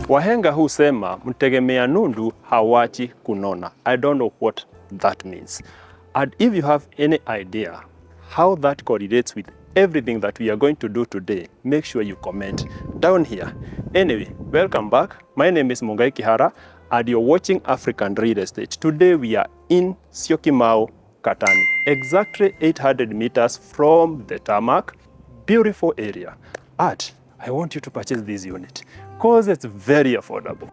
Wahenga husema mtegemea nundu hawachi kunona. I don't know what that means. And if you have any idea how that correlates with everything that we are going to do today, make sure you comment down here. Anyway, welcome back. My name is Mungai Kihara and you're watching African Real Estate. Today we are in Syokimau, Katani, exactly 800 meters from the tarmac. Beautiful area. And I want you to purchase this unit because it's very affordable.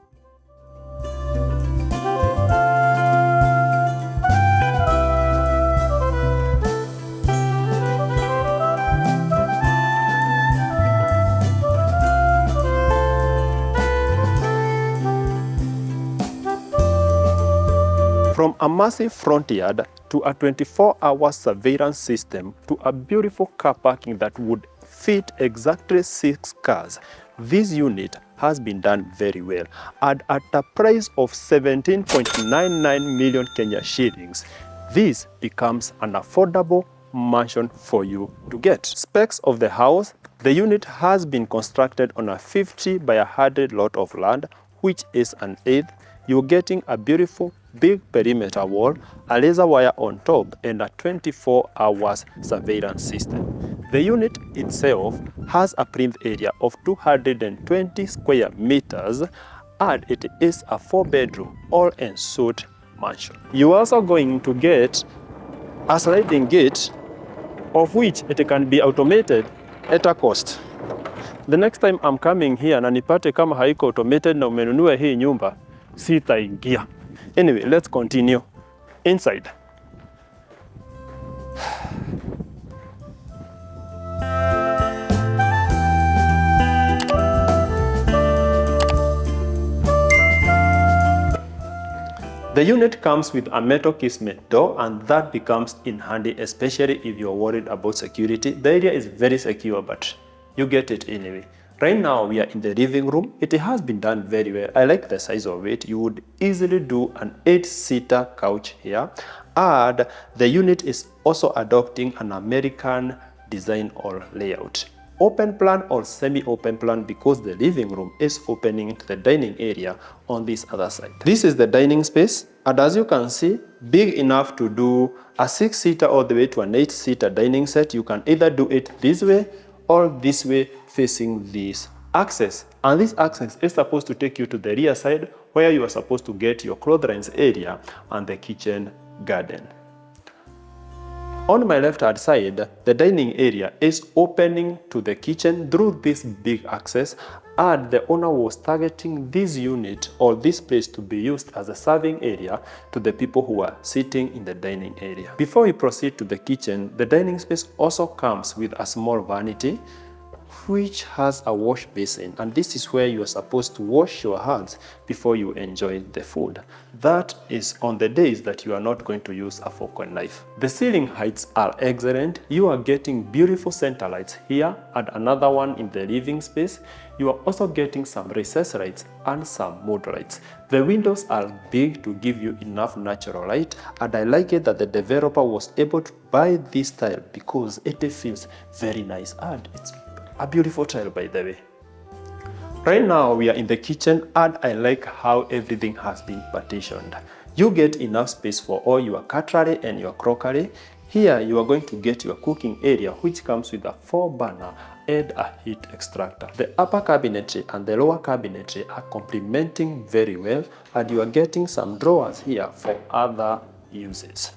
From a massive front yard to a 24-hour surveillance system to a beautiful car parking that would fit exactly 6 cars, this unit has been done very well. And at a price of 17.99 million Kenya shillings, this becomes an affordable mansion for you to get. Specs of the house: the unit has been constructed on a 50 by 100 lot of land, which is an eighth. You're getting a beautiful big perimeter wall, a laser wire on top, and a 24 hours surveillance system. The unit itself has a plinth area of 220 square meters and it is a 4-bedroom all-en-suite mansion. You're also going to get a sliding gate of which it can be automated at a cost. The next time I'm coming here na nipate kama haiko automated na umenunua hii nyumba, sitaingia. Anyway, let's continue inside. The unit comes with a metal casement door, and that becomes in handy, especially if you're worried about security. The area is very secure, but you get it anyway. Right now we are in the living room. It has been done very well. I like the size of it. You would easily do an 8-seater couch here. And the unit is also adopting an American design or layout. Open plan or semi-open plan, because the living room is opening into the dining area on this other side. This is the dining space, and as you can see, big enough to do a 6-seater all the way to an 8-seater dining set. You can either do it this way or this way, facing this access. And this access is supposed to take you to the rear side where you are supposed to get your clotheslines area and the kitchen garden. On my left hand side, the dining area is opening to the kitchen through this big access, and the owner was targeting this unit or this place to be used as a serving area to the people who are sitting in the dining area. Before we proceed to the kitchen, the dining space also comes with a small vanity which has a wash basin, and this is where you are supposed to wash your hands before you enjoy the food. That is on the days that you are not going to use a fork and knife. The ceiling heights are excellent. You are getting beautiful center lights here and another one in the living space. You are also getting some recess lights and some mood lights. The windows are big to give you enough natural light, and I like it that the developer was able to buy this tile because it feels very nice, and it's a beautiful tile, by the way. Right now we are in the kitchen, and I like how everything has been partitioned. You get enough space for all your cutlery and your crockery. Here you are going to get your cooking area, which comes with a 4-burner and a heat extractor. The upper cabinetry and the lower cabinetry are complementing very well, and you are getting some drawers here for other uses.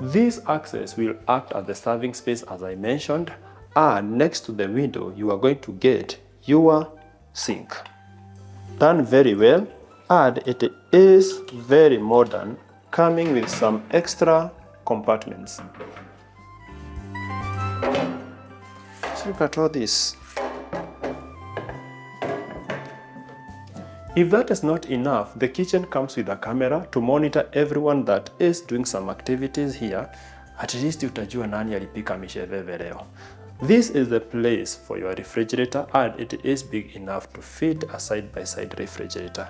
This access will act as the serving space, as I mentioned, and next to the window you are going to get your sink. Done very well, and it is very modern, coming with some extra compartments. So look at all this. If that is not enough, the kitchen comes with a camera to monitor everyone that is doing some activities here. At least utajua nani alipika misheveve leo. This is the place for your refrigerator, and it is big enough to fit a side-by-side refrigerator.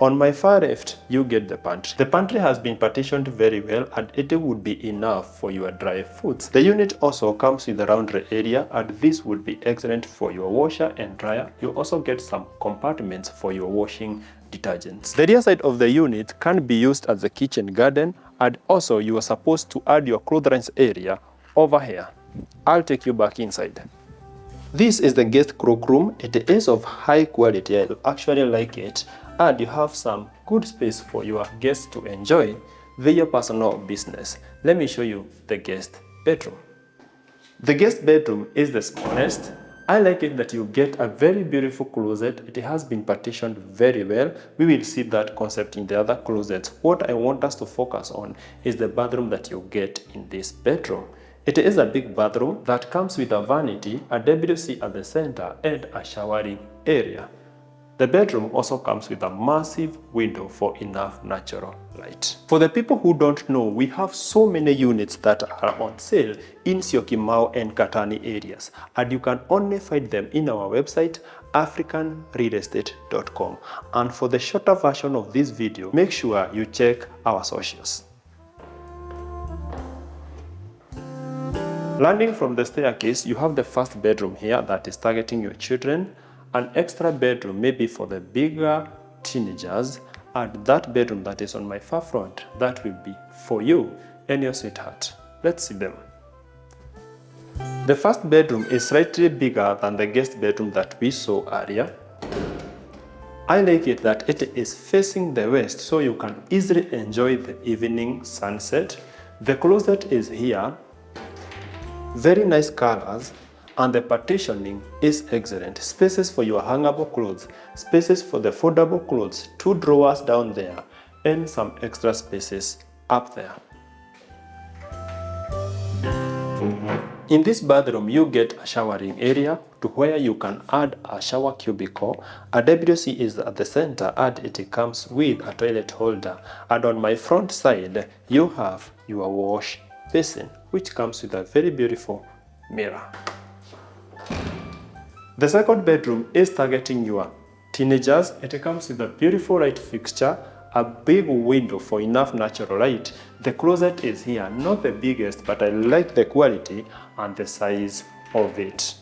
On my far left, you get the pantry. The pantry has been partitioned very well and it would be enough for your dry foods. The unit also comes with a laundry area and this would be excellent for your washer and dryer. You also get some compartments for your washing detergents. The rear side of the unit can be used as a kitchen garden, and also you are supposed to add your clothesline area over here. I'll take you back inside. This is the guest cloakroom. It is of high quality. I actually like it. And you have some good space for your guests to enjoy their personal business. Let me show you the guest bedroom. The guest bedroom is the smallest. I like it that you get a very beautiful closet. It has been partitioned very well. We will see that concept in the other closets. What I want us to focus on is the bathroom that you get in this bedroom. It is a big bathroom that comes with a vanity, a WC at the center, and a showering area. The bedroom also comes with a massive window for enough natural light. For the people who don't know, we have so many units that are on sale in Syokimau and Katani areas, and you can only find them in our website africanrealestate.com. And for the shorter version of this video, make sure you check our socials. Landing from the staircase, you have the first bedroom here that is targeting your children. An extra bedroom maybe for the bigger teenagers, and that bedroom that is on my far front, that will be for you and your sweetheart. Let's see them. The first bedroom is slightly bigger than the guest bedroom that we saw earlier. I like it that it is facing the west so you can easily enjoy the evening sunset. The closet is here. Very nice colors. And the partitioning is excellent. Spaces for your hangable clothes, spaces for the foldable clothes, 2 drawers down there, and some extra spaces up there. In this bathroom, you get a showering area to where you can add a shower cubicle. A WC is at the center and it comes with a toilet holder. And on my front side, you have your wash basin, which comes with a very beautiful mirror. The second bedroom is targeting your teenagers. It comes with a beautiful light fixture, a big window for enough natural light. The closet is here, not the biggest, but I like the quality and the size of it.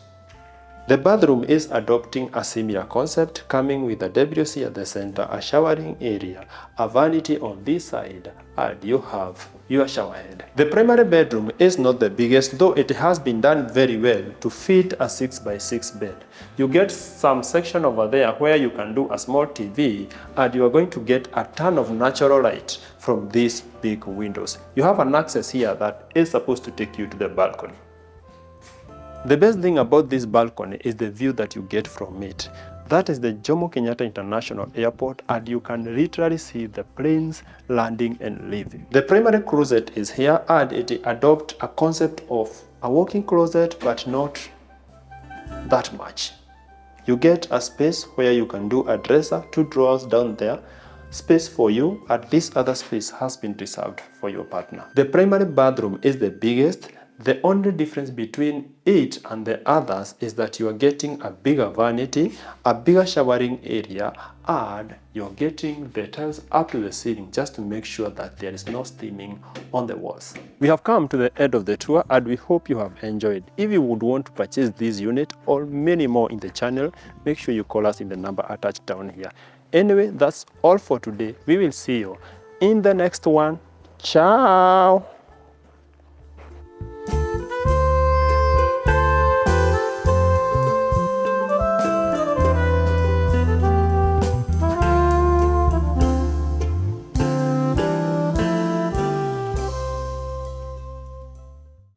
The bathroom is adopting a similar concept, coming with a WC at the center, a showering area, a vanity on this side, and you have your shower head. The primary bedroom is not the biggest, though it has been done very well to fit a 6x6 bed. You get some section over there where you can do a small TV, and you are going to get a ton of natural light from these big windows. You have an access here that is supposed to take you to the balcony. The best thing about this balcony is the view that you get from it. That is the Jomo Kenyatta International Airport, and you can literally see the planes landing and leaving. The primary closet is here, and it adopts a concept of a walk-in closet, but not that much. You get a space where you can do a dresser, 2 drawers down there, space for you, and this other space has been reserved for your partner. The primary bathroom is the biggest. The only difference between it and the others is that you are getting a bigger vanity, a bigger showering area, and you're getting the tiles up to the ceiling just to make sure that there is no steaming on the walls. We have come to the end of the tour, and we hope you have enjoyed. If you would want to purchase this unit or many more in the channel, make sure you call us in the number attached down here. Anyway, that's all for today. We will see you in the next one. Ciao!